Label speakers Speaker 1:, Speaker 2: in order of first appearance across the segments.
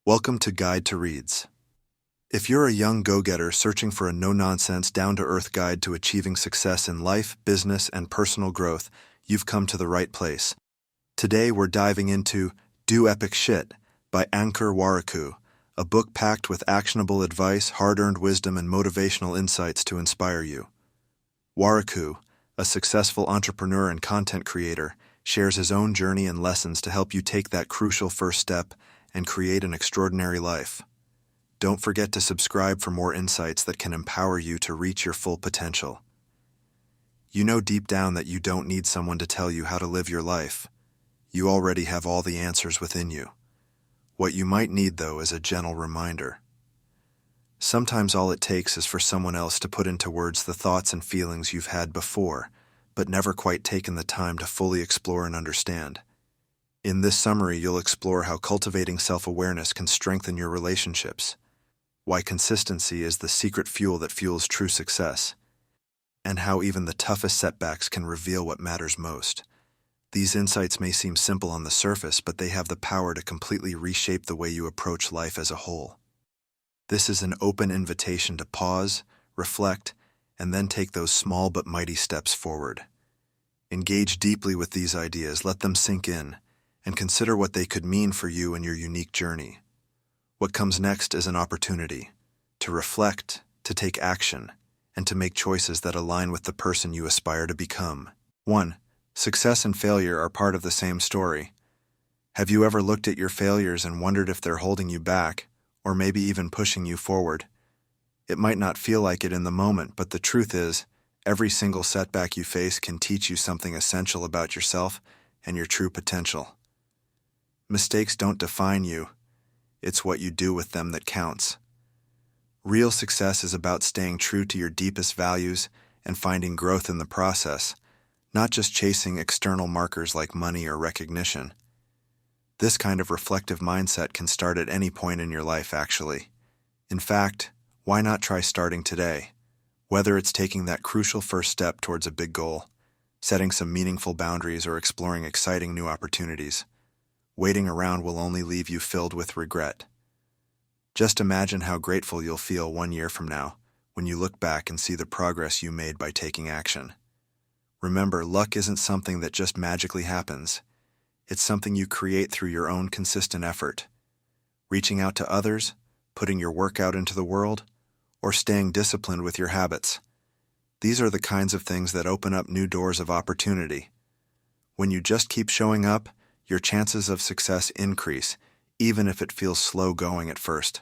Speaker 1: Welcome to Guide to Reads. If you're a young go-getter searching for a no-nonsense, down-to-earth guide to achieving success in life, business, and personal growth, you've come to the right place. Today we're diving into Do Epic Shit by Ankur Warikoo, a book packed with actionable advice, hard-earned wisdom, and motivational insights to inspire you. Warikoo, a successful entrepreneur and content creator, shares his own journey and lessons to help you take that crucial first step and create an extraordinary life. Don't forget to subscribe for more insights that can empower you to reach your full potential. You know deep down that you don't need someone to tell you how to live your life. You already have all the answers within you. What you might need, though, is a gentle reminder. Sometimes all it takes is for someone else to put into words the thoughts and feelings you've had before, but never quite taken the time to fully explore and understand. In this summary, you'll explore how cultivating self-awareness can strengthen your relationships, why consistency is the secret fuel that fuels true success, and how even the toughest setbacks can reveal what matters most. These insights may seem simple on the surface, but they have the power to completely reshape the way you approach life as a whole. This is an open invitation to pause, reflect, and then take those small but mighty steps forward. Engage deeply with these ideas, let them sink in, and consider what they could mean for you and your unique journey. What comes next is an opportunity to reflect, to take action, and to make choices that align with the person you aspire to become. 1. Success and failure are part of the same story. Have you ever looked at your failures and wondered if they're holding you back, or maybe even pushing you forward? It might not feel like it in the moment, but the truth is, every single setback you face can teach you something essential about yourself and your true potential. Mistakes don't define you. It's what you do with them that counts. Real success is about staying true to your deepest values and finding growth in the process, not just chasing external markers like money or recognition. This kind of reflective mindset can start at any point in your life, actually. In fact, why not try starting today? Whether it's taking that crucial first step towards a big goal, setting some meaningful boundaries, or exploring exciting new opportunities, waiting around will only leave you filled with regret. Just imagine how grateful you'll feel 1 year from now when you look back and see the progress you made by taking action. Remember, luck isn't something that just magically happens. It's something you create through your own consistent effort. Reaching out to others, putting your work out into the world, or staying disciplined with your habits. These are the kinds of things that open up new doors of opportunity. When you just keep showing up, your chances of success increase, even if it feels slow going at first.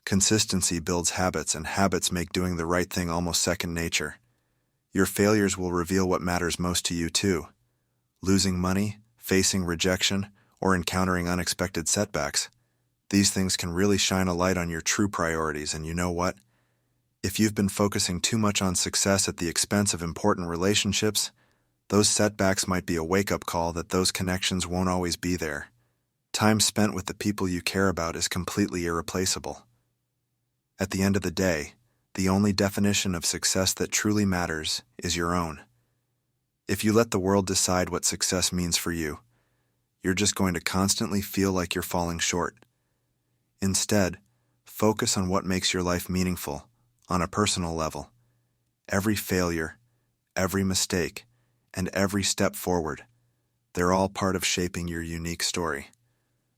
Speaker 1: Consistency builds habits, and habits make doing the right thing almost second nature. Your failures will reveal what matters most to you too. Losing money, facing rejection, or encountering unexpected setbacks. These things can really shine a light on your true priorities, and you know what? If you've been focusing too much on success at the expense of important relationships, those setbacks might be a wake-up call that those connections won't always be there. Time spent with the people you care about is completely irreplaceable. At the end of the day, the only definition of success that truly matters is your own. If you let the world decide what success means for you, you're just going to constantly feel like you're falling short. Instead, focus on what makes your life meaningful, on a personal level. Every failure, every mistake, and every step forward, they're all part of shaping your unique story.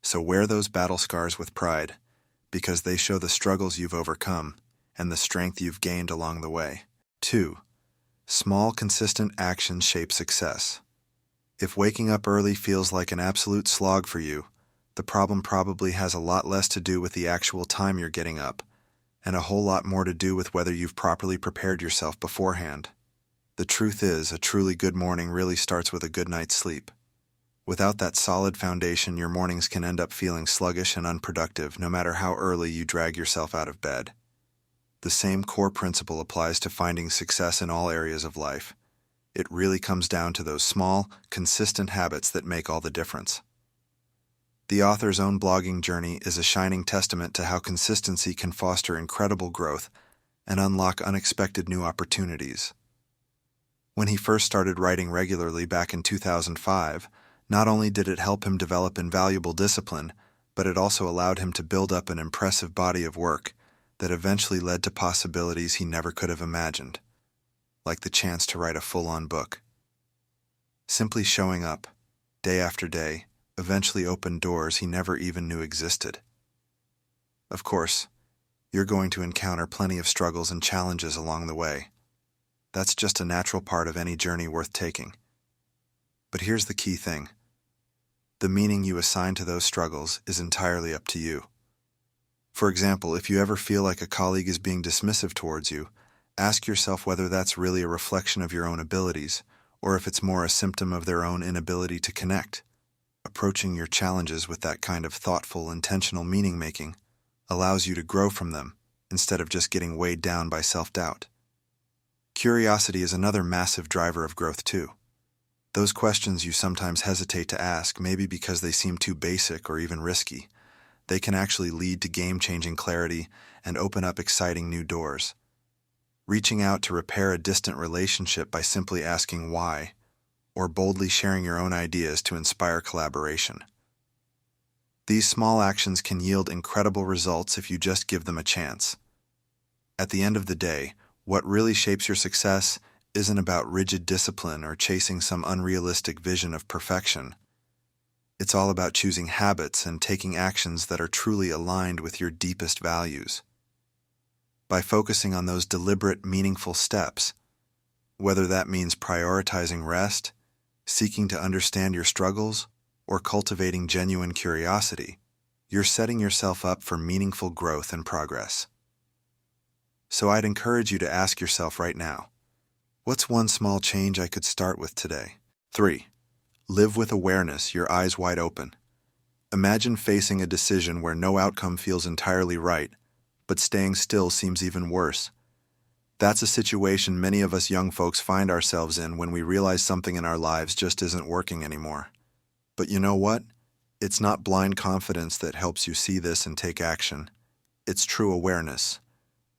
Speaker 1: So wear those battle scars with pride, because they show the struggles you've overcome and the strength you've gained along the way. 2. Small, consistent actions shape success. If waking up early feels like an absolute slog for you, the problem probably has a lot less to do with the actual time you're getting up, and a whole lot more to do with whether you've properly prepared yourself beforehand. The truth is, a truly good morning really starts with a good night's sleep. Without that solid foundation, your mornings can end up feeling sluggish and unproductive, no matter how early you drag yourself out of bed. The same core principle applies to finding success in all areas of life. It really comes down to those small, consistent habits that make all the difference. The author's own blogging journey is a shining testament to how consistency can foster incredible growth and unlock unexpected new opportunities. When he first started writing regularly back in 2005, not only did it help him develop invaluable discipline, but it also allowed him to build up an impressive body of work that eventually led to possibilities he never could have imagined, like the chance to write a full-on book. Simply showing up, day after day, eventually opened doors he never even knew existed. Of course, you're going to encounter plenty of struggles and challenges along the way. That's just a natural part of any journey worth taking. But here's the key thing. The meaning you assign to those struggles is entirely up to you. For example, if you ever feel like a colleague is being dismissive towards you, ask yourself whether that's really a reflection of your own abilities, or if it's more a symptom of their own inability to connect. Approaching your challenges with that kind of thoughtful, intentional meaning-making allows you to grow from them instead of just getting weighed down by self-doubt. Curiosity is another massive driver of growth too. Those questions you sometimes hesitate to ask, maybe because they seem too basic or even risky, they can actually lead to game-changing clarity and open up exciting new doors. Reaching out to repair a distant relationship by simply asking why, or boldly sharing your own ideas to inspire collaboration. These small actions can yield incredible results if you just give them a chance. At the end of the day, what really shapes your success isn't about rigid discipline or chasing some unrealistic vision of perfection. It's all about choosing habits and taking actions that are truly aligned with your deepest values. By focusing on those deliberate, meaningful steps, whether that means prioritizing rest, seeking to understand your struggles, or cultivating genuine curiosity, you're setting yourself up for meaningful growth and progress. So I'd encourage you to ask yourself right now, what's one small change I could start with today? 3. Live with awareness, your eyes wide open. Imagine facing a decision where no outcome feels entirely right, but staying still seems even worse. That's a situation many of us young folks find ourselves in when we realize something in our lives just isn't working anymore. But you know what? It's not blind confidence that helps you see this and take action. It's true awareness.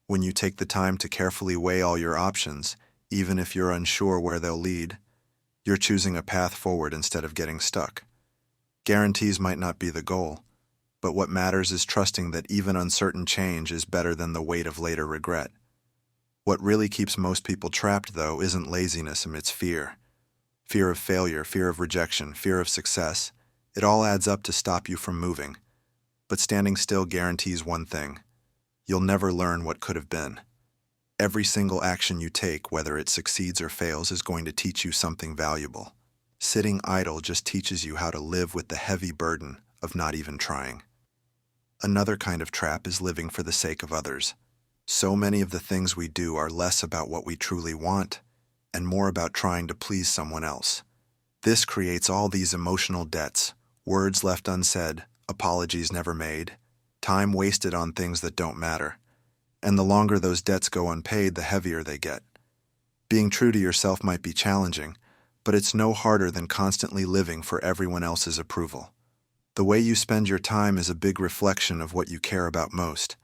Speaker 1: When you take the time to carefully weigh all your options, even if you're unsure where they'll lead, you're choosing a path forward instead of getting stuck. Guarantees might not be the goal, but what matters is trusting that even uncertain change is better than the weight of later regret. What really keeps most people trapped, though, isn't laziness, it's fear. Fear of failure, fear of rejection, fear of success. It all adds up to stop you from moving. But standing still guarantees one thing. You'll never learn what could have been. Every single action you take, whether it succeeds or fails, is going to teach you something valuable. Sitting idle just teaches you how to live with the heavy burden of not even trying. Another kind of trap is living for the sake of others. So many of the things we do are less about what we truly want and more about trying to please someone else. This creates all these emotional debts, words left unsaid, apologies never made, time wasted on things that don't matter. And the longer those debts go unpaid, the heavier they get. Being true to yourself might be challenging, but it's no harder than constantly living for everyone else's approval. The way you spend your time is a big reflection of what you care about most.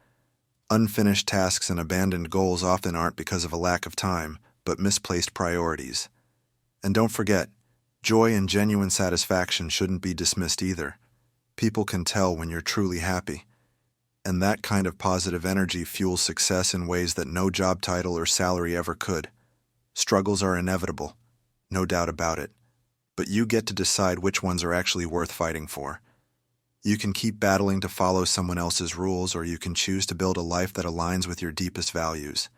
Speaker 1: Unfinished tasks and abandoned goals often aren't because of a lack of time, but misplaced priorities. And don't forget, joy and genuine satisfaction shouldn't be dismissed either. People can tell when you're truly happy. And that kind of positive energy fuels success in ways that no job title or salary ever could. Struggles are inevitable, no doubt about it. But you get to decide which ones are actually worth fighting for. You can keep battling to follow someone else's rules, or you can choose to build a life that aligns with your deepest values.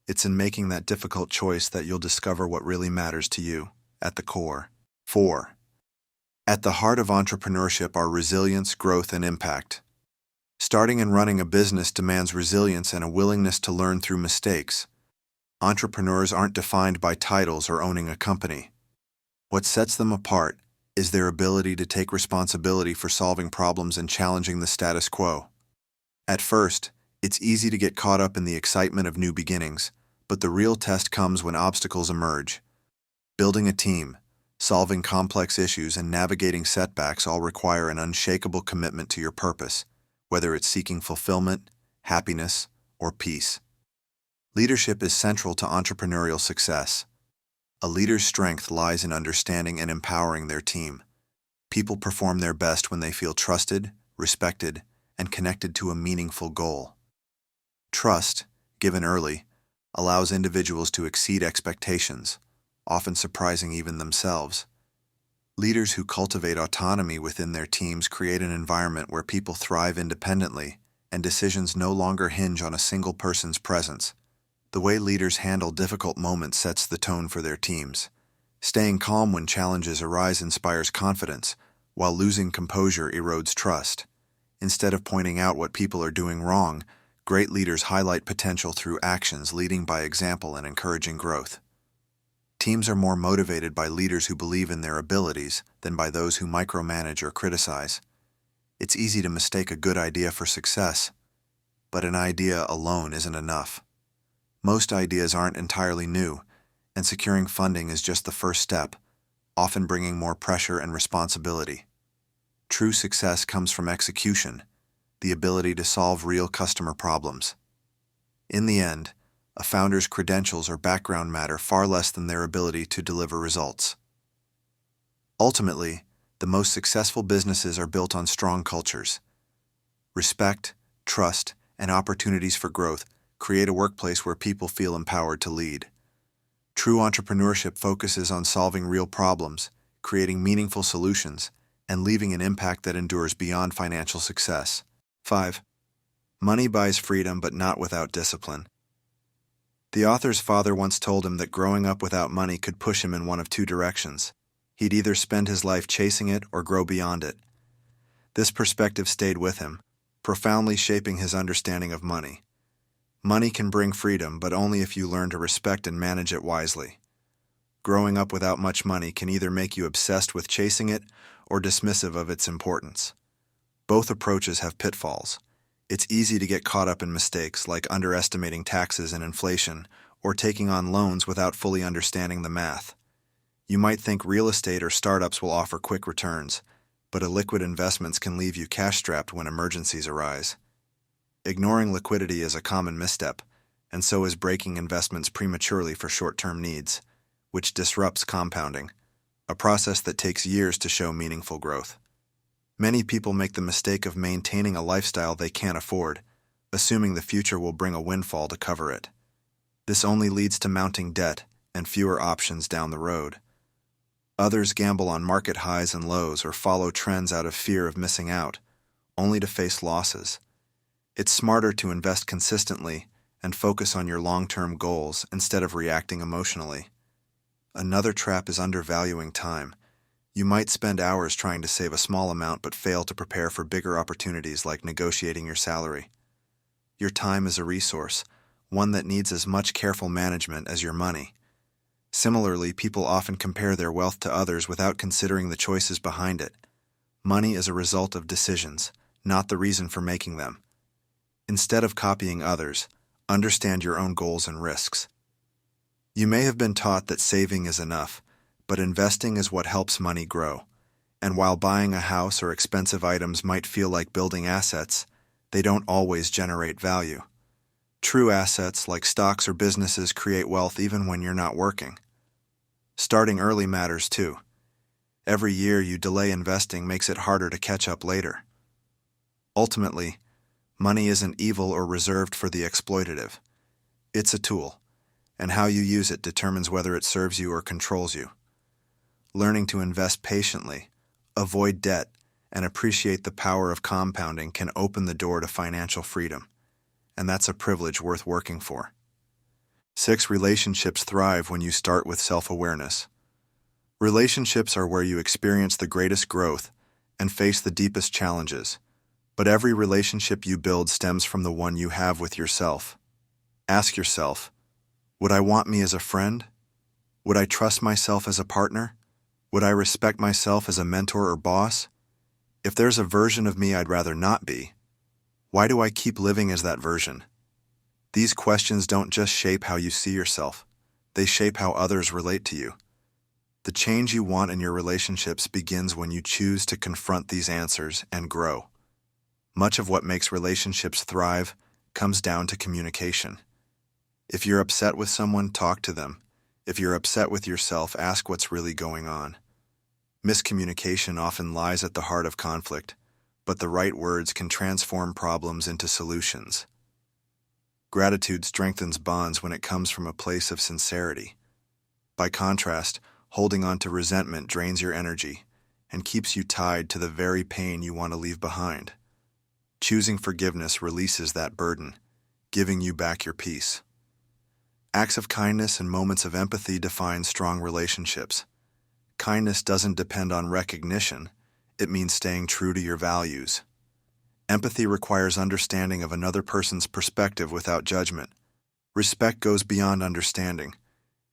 Speaker 1: It's in making that difficult choice that you'll discover what really matters to you, at the core. 4. At the heart of entrepreneurship are resilience, growth, and impact. Starting and running a business demands resilience and a willingness to learn through mistakes. Entrepreneurs aren't defined by titles or owning a company. What sets them apart is their ability to take responsibility for solving problems and challenging the status quo. At first, it's easy to get caught up in the excitement of new beginnings, but the real test comes when obstacles emerge. Building a team, solving complex issues, and navigating setbacks all require an unshakable commitment to your purpose, whether it's seeking fulfillment, happiness, or peace. Leadership is central to entrepreneurial success. A leader's strength lies in understanding and empowering their team. People perform their best when they feel trusted, respected, and connected to a meaningful goal. Trust, given early, allows individuals to exceed expectations, often surprising even themselves. Leaders who cultivate autonomy within their teams create an environment where people thrive independently and decisions no longer hinge on a single person's presence. The way leaders handle difficult moments sets the tone for their teams. Staying calm when challenges arise inspires confidence, while losing composure erodes trust. Instead of pointing out what people are doing wrong, great leaders highlight potential through actions, leading by example and encouraging growth. Teams are more motivated by leaders who believe in their abilities than by those who micromanage or criticize. It's easy to mistake a good idea for success, but an idea alone isn't enough. Most ideas aren't entirely new, and securing funding is just the first step, often bringing more pressure and responsibility. True success comes from execution, the ability to solve real customer problems. In the end, a founder's credentials or background matter far less than their ability to deliver results. Ultimately, the most successful businesses are built on strong cultures. Respect, trust, and opportunities for growth create a workplace where people feel empowered to lead. True entrepreneurship focuses on solving real problems, creating meaningful solutions, and leaving an impact that endures beyond financial success. 5. Money buys freedom, but not without discipline. The author's father once told him that growing up without money could push him in one of two directions. He'd either spend his life chasing it or grow beyond it. This perspective stayed with him, profoundly shaping his understanding of money. Money can bring freedom, but only if you learn to respect and manage it wisely. Growing up without much money can either make you obsessed with chasing it or dismissive of its importance. Both approaches have pitfalls. It's easy to get caught up in mistakes like underestimating taxes and inflation or taking on loans without fully understanding the math. You might think real estate or startups will offer quick returns, but illiquid investments can leave you cash-strapped when emergencies arise. Ignoring liquidity is a common misstep, and so is breaking investments prematurely for short-term needs, which disrupts compounding, a process that takes years to show meaningful growth. Many people make the mistake of maintaining a lifestyle they can't afford, assuming the future will bring a windfall to cover it. This only leads to mounting debt and fewer options down the road. Others gamble on market highs and lows or follow trends out of fear of missing out, only to face losses. It's smarter to invest consistently and focus on your long-term goals instead of reacting emotionally. Another trap is undervaluing time. You might spend hours trying to save a small amount but fail to prepare for bigger opportunities like negotiating your salary. Your time is a resource, one that needs as much careful management as your money. Similarly, people often compare their wealth to others without considering the choices behind it. Money is a result of decisions, not the reason for making them. Instead of copying others, understand your own goals and risks. You may have been taught that saving is enough, but investing is what helps money grow. And while buying a house or expensive items might feel like building assets, they don't always generate value. True assets like stocks or businesses create wealth even when you're not working. Starting early matters too. Every year you delay investing makes it harder to catch up later. Ultimately, money isn't evil or reserved for the exploitative. It's a tool, and how you use it determines whether it serves you or controls you. Learning to invest patiently, avoid debt, and appreciate the power of compounding can open the door to financial freedom, and that's a privilege worth working for. 6. Relationships thrive when you start with self-awareness. Relationships are where you experience the greatest growth and face the deepest challenges, but every relationship you build stems from the one you have with yourself. Ask yourself, would I want me as a friend? Would I trust myself as a partner? Would I respect myself as a mentor or boss? If there's a version of me I'd rather not be, why do I keep living as that version? These questions don't just shape how you see yourself, they shape how others relate to you. The change you want in your relationships begins when you choose to confront these answers and grow. Much of what makes relationships thrive comes down to communication. If you're upset with someone, talk to them. If you're upset with yourself, ask what's really going on. Miscommunication often lies at the heart of conflict, but the right words can transform problems into solutions. Gratitude strengthens bonds when it comes from a place of sincerity. By contrast, holding on to resentment drains your energy and keeps you tied to the very pain you want to leave behind. Choosing forgiveness releases that burden, giving you back your peace. Acts of kindness and moments of empathy define strong relationships. Kindness doesn't depend on recognition, it means staying true to your values. Empathy requires understanding of another person's perspective without judgment. Respect goes beyond understanding.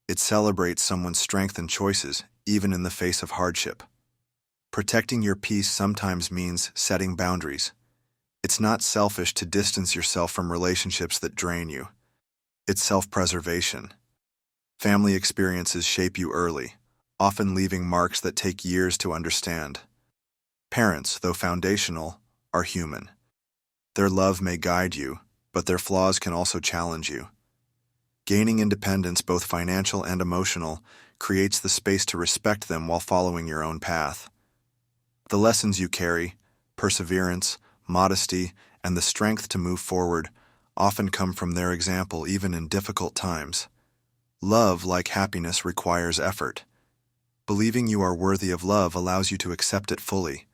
Speaker 1: It celebrates someone's strength and choices, even in the face of hardship. Protecting your peace sometimes means setting boundaries. It's not selfish to distance yourself from relationships that drain you. It's self-preservation. Family experiences shape you early, often leaving marks that take years to understand. Parents, though foundational, are human. Their love may guide you, but their flaws can also challenge you. Gaining independence, both financial and emotional, creates the space to respect them while following your own path. The lessons you carry, perseverance, modesty, and the strength to move forward, often come from their example even in difficult times. Love, like happiness, requires effort. Believing you are worthy of love allows you to accept it fully.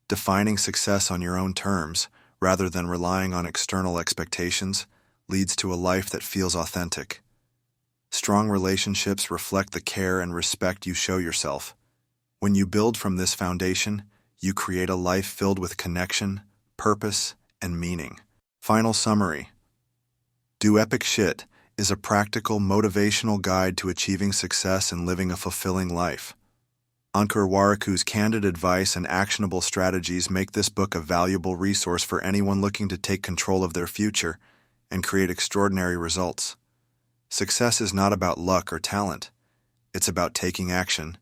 Speaker 1: Defining success on your own terms, rather than relying on external expectations, leads to a life that feels authentic. Strong relationships reflect the care and respect you show yourself. When you build from this foundation, you create a life filled with connection, purpose, and meaning. Final summary. Do Epic Shit is a practical, motivational guide to achieving success and living a fulfilling life. Ankur Warikoo's candid advice and actionable strategies make this book a valuable resource for anyone looking to take control of their future and create extraordinary results. Success is not about luck or talent. It's about taking action,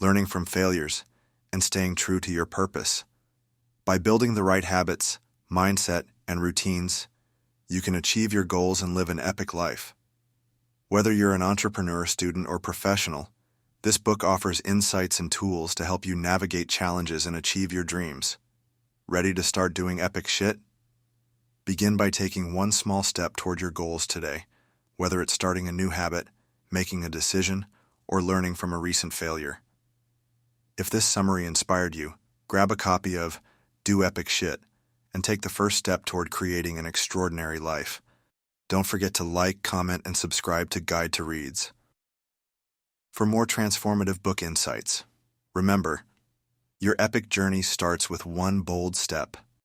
Speaker 1: learning from failures, and staying true to your purpose. By building the right habits, mindset, and routines, you can achieve your goals and live an epic life. Whether you're an entrepreneur, student, or professional, this book offers insights and tools to help you navigate challenges and achieve your dreams. Ready to start doing epic shit? Begin by taking one small step toward your goals today, whether it's starting a new habit, making a decision, or learning from a recent failure. If this summary inspired you, grab a copy of Do Epic Shit and take the first step toward creating an extraordinary life. Don't forget to like, comment, and subscribe to Guide to Reads. For more transformative book insights, remember, your epic journey starts with one bold step.